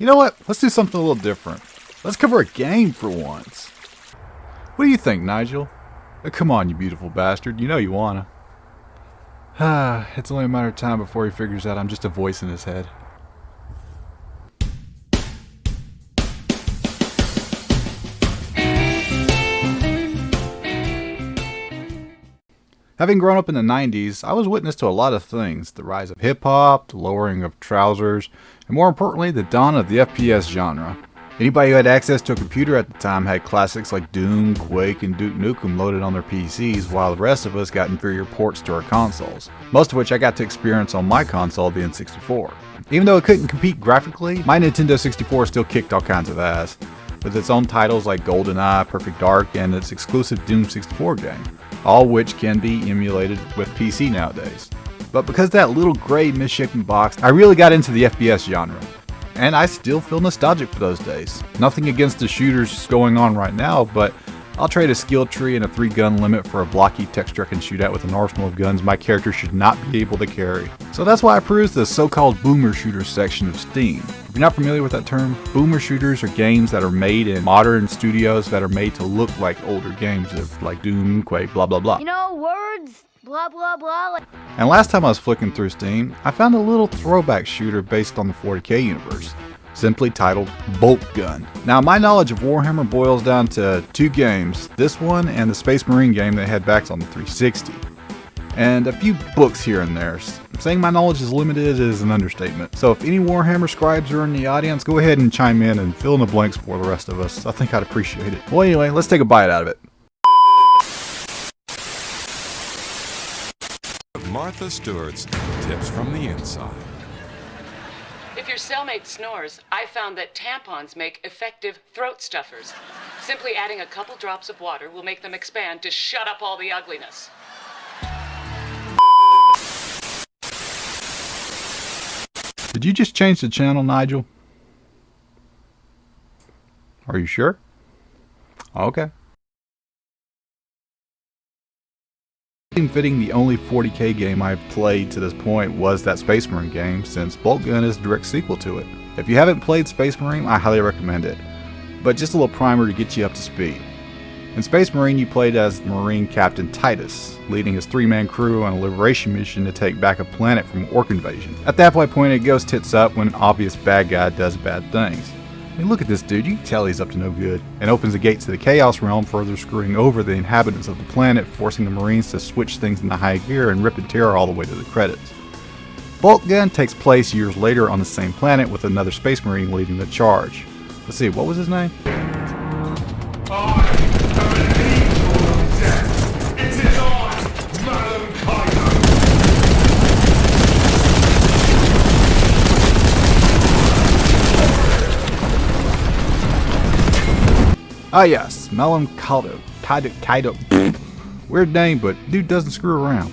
You know what? Let's do something a little different. Let's cover a game for once. What do you think, Nigel? Come on, you beautiful bastard. You know you wanna. It's only a matter of time before he figures out I'm just a voice in his head. Having grown up in the 90s, I was witness to a lot of things. The rise of hip-hop, the lowering of trousers, and more importantly, the dawn of the FPS genre. Anybody who had access to a computer at the time had classics like Doom, Quake, and Duke Nukem loaded on their PCs, while the rest of us got inferior ports to our consoles. Most of which I got to experience on my console, the N64. Even though it couldn't compete graphically, my Nintendo 64 still kicked all kinds of ass, with its own titles like GoldenEye, Perfect Dark, and its exclusive Doom 64 game, all which can be emulated with PC nowadays. But because that little gray misshapen box, I really got into the FPS genre. And I still feel nostalgic for those days. Nothing against the shooters going on right now, but I'll trade a skill tree and a 3-gun limit for a blocky text-stricken shootout with an arsenal of guns my character should not be able to carry. So that's why I perused the so-called boomer shooters section of Steam. If you're not familiar with that term, boomer shooters are games that are made in modern studios that are made to look like older games of like Doom, Quake, blah blah blah. You know, words, blah blah blah. And last time I was flicking through Steam, I found a little throwback shooter based on the 40k universe, simply titled Boltgun. Now my knowledge of Warhammer boils down to 2 games, this one and the Space Marine game they had back on the 360. And a few books here and there. Saying my knowledge is limited is an understatement. So if any Warhammer scribes are in the audience, go ahead and chime in and fill in the blanks for the rest of us. I think I'd appreciate it. Well anyway, let's take a bite out of it. Martha Stewart's Tips from the Inside. If your cellmate snores, I found that tampons make effective throat stuffers. Simply adding a couple drops of water will make them expand to shut up all the ugliness. Did you just change the channel, Nigel? Are you sure? Okay. Fitting, the only 40k game I've played to this point was that Space Marine game, since Boltgun is a direct sequel to it. If you haven't played Space Marine, I highly recommend it. But just a little primer to get you up to speed. In Space Marine, you played as Marine Captain Titus, leading his 3-man crew on a liberation mission to take back a planet from orc invasion. At that point, it goes tits up when an obvious bad guy does bad things. I mean, look at this dude, you can tell he's up to no good, and opens the gates to the Chaos Realm, further screwing over the inhabitants of the planet, forcing the Marines to switch things into high gear and rip and tear all the way to the credits. Boltgun takes place years later on the same planet with another Space Marine leading the charge. Let's see, what was his name? Ah yes, Melon Kaido. Weird name, but dude doesn't screw around.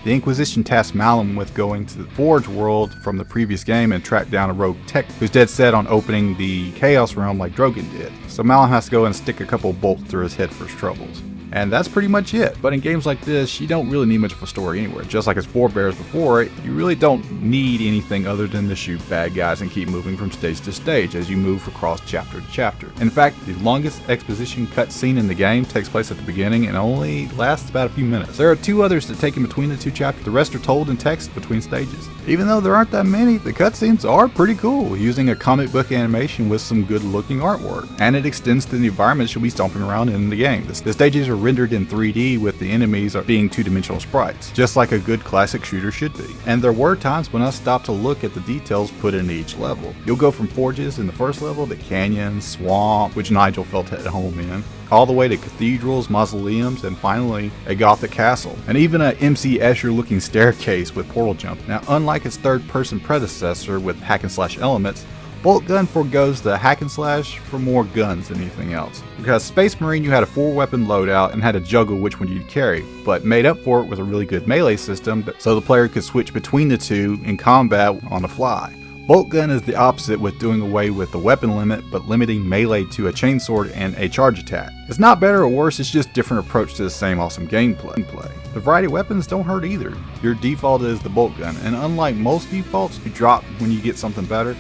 The Inquisition tasked Malum with going to the Forge world from the previous game and track down a rogue tech who's dead set on opening the Chaos Realm like Drogon did. So Malum has to go and stick a couple bolts through his head for his troubles. And that's pretty much it. But in games like this, you don't really need much of a story anywhere. Just like its forebears before it, you really don't need anything other than to shoot bad guys and keep moving from stage to stage as you move across chapter to chapter. In fact, the longest exposition cutscene in the game takes place at the beginning and only lasts about a few minutes. There are 2 others that take in between the 2 chapters. The rest are told in text between stages. Even though there aren't that many, the cutscenes are pretty cool, using a comic book animation with some good looking artwork. And it extends to the environments you'll be stomping around in the game. The stages are rendered in 3D with the enemies being 2-dimensional sprites, just like a good classic shooter should be. And there were times when I stopped to look at the details put into each level. You'll go from forges in the first level to canyons, swamp, which Nigel felt at home in, all the way to cathedrals, mausoleums, and finally a gothic castle, and even a MC Escher looking staircase with portal jump. Now unlike its third-person predecessor with hack-and-slash elements, Boltgun forgoes the hack and slash for more guns than anything else. Because Space Marine, you had a 4-weapon loadout and had to juggle which one you'd carry, but made up for it with a really good melee system so the player could switch between the 2 in combat on the fly. Boltgun is the opposite, with doing away with the weapon limit but limiting melee to a chainsword and a charge attack. It's not better or worse, it's just a different approach to the same awesome gameplay. The variety of weapons don't hurt either. Your default is the Boltgun, and unlike most defaults you drop when you get something better,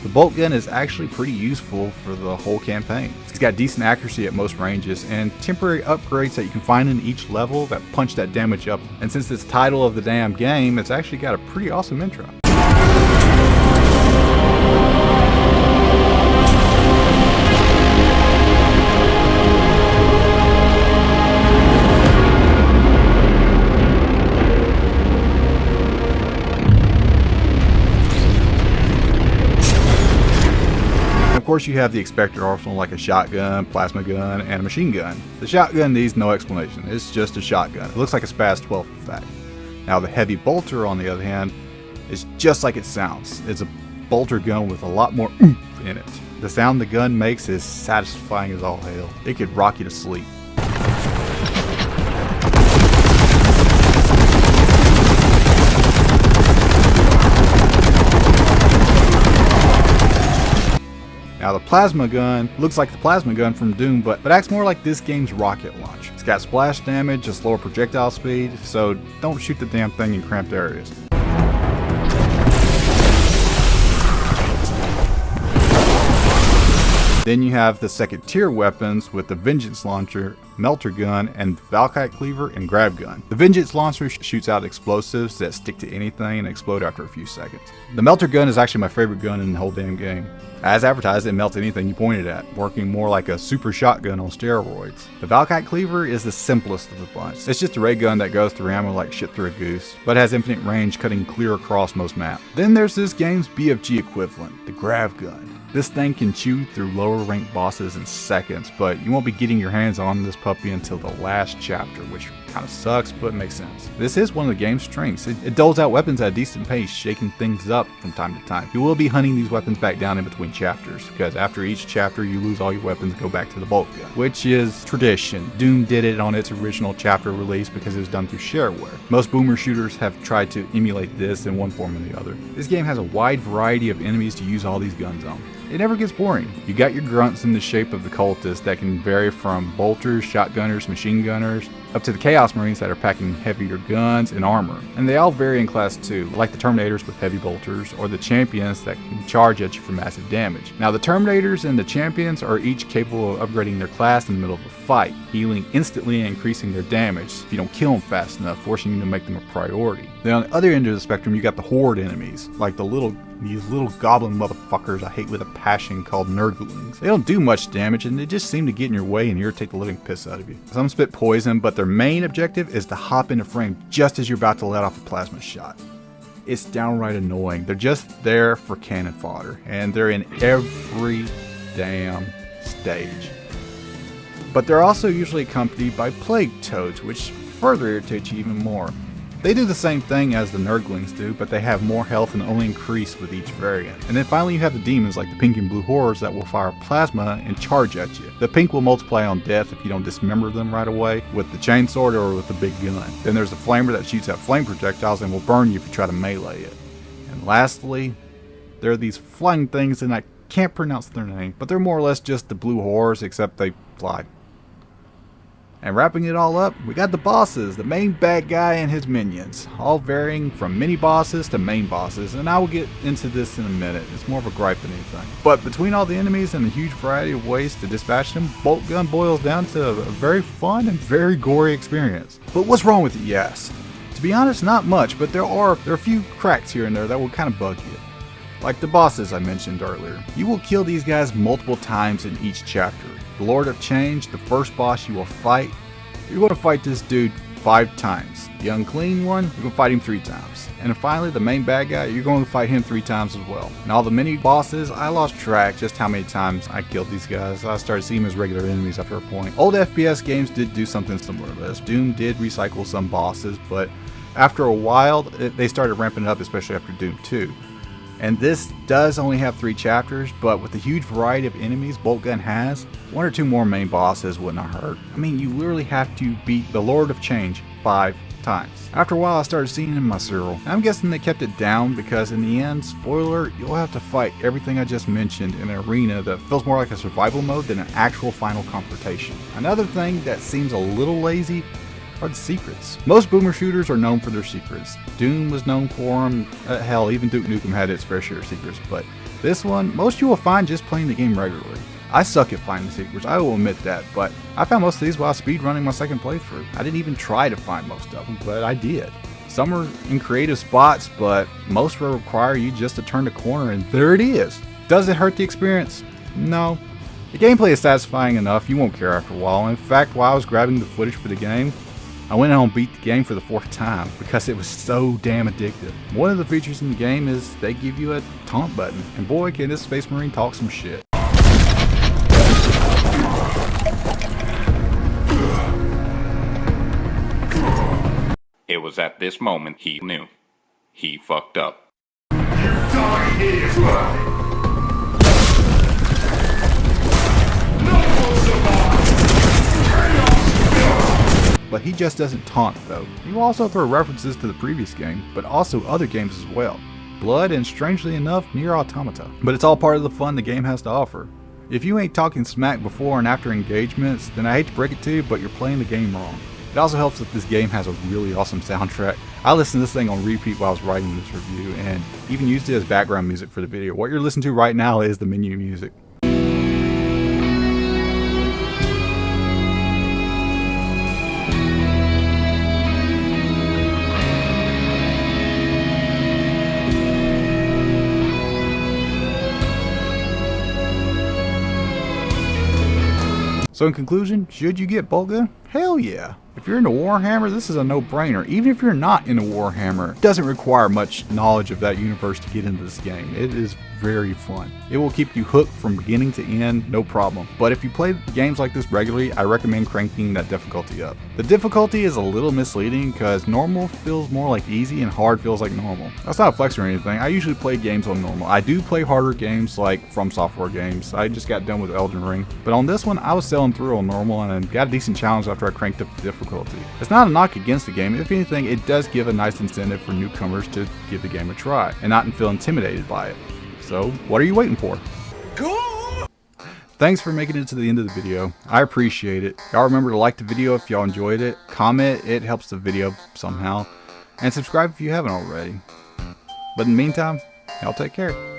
the Boltgun is actually pretty useful for the whole campaign. It's got decent accuracy at most ranges and temporary upgrades that you can find in each level that punch that damage up, and since it's the title of the damn game, it's actually got a pretty awesome intro. Of course, you have the expected arsenal like a shotgun, plasma gun, and a machine gun. The shotgun needs no explanation, it's just a shotgun. It looks like a Spaz 12 in fact. Now the heavy bolter, on the other hand, is just like it sounds. It's a bolter gun with a lot more oomph in it. The sound the gun makes is satisfying as all hell. It could rock you to sleep. Now the plasma gun looks like the plasma gun from Doom, but acts more like this game's rocket launch. It's got splash damage, a slower projectile speed, so don't shoot the damn thing in cramped areas. Then you have the second tier weapons with the Vengeance Launcher, Melter Gun, and Valkite Cleaver and Grab Gun. The Vengeance Launcher shoots out explosives that stick to anything and explode after a few seconds. The Melter Gun is actually my favorite gun in the whole damn game. As advertised, it melts anything you point it at, working more like a super shotgun on steroids. The Valkite Cleaver is the simplest of the bunch. It's just a ray gun that goes through ammo like shit through a goose, but has infinite range, cutting clear across most maps. Then there's this game's BFG equivalent, the Grab Gun. This thing can chew through lower ranked bosses in seconds, but you won't be getting your hands on this puppy until the last chapter, which kind of sucks, but makes sense. This is one of the game's strengths. It doles out weapons at a decent pace, shaking things up from time to time. You will be hunting these weapons back down in between chapters, because after each chapter you lose all your weapons and go back to the Boltgun, which is tradition. Doom did it on its original chapter release because it was done through shareware. Most boomer shooters have tried to emulate this in one form or the other. This game has a wide variety of enemies to use all these guns on. It never gets boring. You got your grunts in the shape of the cultists that can vary from bolters, shotgunners, machine gunners, up to the Chaos Marines that are packing heavier guns and armor. And they all vary in class too, like the Terminators with heavy bolters, or the Champions that can charge at you for massive damage. Now the Terminators and the Champions are each capable of upgrading their class in the middle of a fight, healing instantly and increasing their damage if you don't kill them fast enough, forcing you to make them a priority. Then on the other end of the spectrum you got the Horde enemies, like these little goblin motherfuckers I hate with a passion called Nurglings. They don't do much damage and they just seem to get in your way and irritate the living piss out of you. Some spit poison, but their main objective is to hop into frame just as you're about to let off a plasma shot. It's downright annoying. They're just there for cannon fodder, and they're in every damn stage. But they're also usually accompanied by plague toads, which further irritate you even more. They do the same thing as the Nurglings do, but they have more health and only increase with each variant. And then finally you have the demons like the pink and blue horrors that will fire plasma and charge at you. The pink will multiply on death if you don't dismember them right away with the chainsword or with the big gun. Then there's the flamer that shoots out flame projectiles and will burn you if you try to melee it. And lastly, there are these flying things, and I can't pronounce their name, but they're more or less just the blue horrors except they fly. And wrapping it all up, we got the bosses, the main bad guy and his minions, all varying from mini bosses to main bosses, and I will get into this in a minute. It's more of a gripe than anything. But between all the enemies and the huge variety of ways to dispatch them, Boltgun boils down to a very fun and very gory experience. But what's wrong with it, yes? To be honest, not much, but there are a few cracks here and there that will kind of bug you. Like the bosses I mentioned earlier. You will kill these guys multiple times in each chapter. The Lord of Change, the first boss you will fight, you're going to fight this dude 5 times. The unclean one, you're going to fight him 3 times. And finally, the main bad guy, you're going to fight him 3 times as well. And all the mini bosses, I lost track just how many times I killed these guys. I started seeing them as regular enemies after a point. Old FPS games did do something similar to this. Doom did recycle some bosses, but after a while, they started ramping it up, especially after Doom 2. And this does only have 3 chapters, but with the huge variety of enemies Boltgun has, 1 or 2 more main bosses would not hurt. I mean, you literally have to beat the Lord of Change 5 times. After a while I started seeing it in my cereal. I'm guessing they kept it down because in the end, spoiler, you'll have to fight everything I just mentioned in an arena that feels more like a survival mode than an actual final confrontation. Another thing that seems a little lazy are the secrets. Most boomer shooters are known for their secrets. Doom was known for them. Hell, even Duke Nukem had its fair share of secrets, but this one, most you will find just playing the game regularly. I suck at finding secrets, I will admit that, but I found most of these while speedrunning my second playthrough. I didn't even try to find most of them, but I did. Some are in creative spots, but most will require you just to turn the corner and there it is. Does it hurt the experience? No. The gameplay is satisfying enough, you won't care after a while. In fact, while I was grabbing the footage for the game, I went home and beat the game for the 4th time because it was so damn addictive. One of the features in the game is they give you a taunt button, and boy can this Space Marine talk some shit. It was at this moment he knew. He fucked up. But he just doesn't taunt though. He will also throw references to the previous game, but also other games as well. Blood and strangely enough, Nier Automata. But it's all part of the fun the game has to offer. If you ain't talking smack before and after engagements, then I hate to break it to you, but you're playing the game wrong. It also helps that this game has a really awesome soundtrack. I listened to this thing on repeat while I was writing this review and even used it as background music for the video. What you're listening to right now is the menu music. So in conclusion, should you get Boltgun? Hell yeah. If you're into Warhammer, this is a no-brainer. Even if you're not into Warhammer, it doesn't require much knowledge of that universe to get into this game. It is very fun. It will keep you hooked from beginning to end, no problem. But if you play games like this regularly, I recommend cranking that difficulty up. The difficulty is a little misleading because normal feels more like easy and hard feels like normal. That's not a flex or anything. I usually play games on normal. I do play harder games like From Software games. I just got done with Elden Ring. But on this one, I was sailing through on normal and got a decent challenge after I cranked up the difficulty. It's not a knock against the game. If anything, it does give a nice incentive for newcomers to give the game a try and not feel intimidated by it. So, what are you waiting for? Cool! Thanks for making it to the end of the video. I appreciate it. Y'all remember to like the video if y'all enjoyed it, comment, it helps the video somehow, and subscribe if you haven't already. But in the meantime, y'all take care.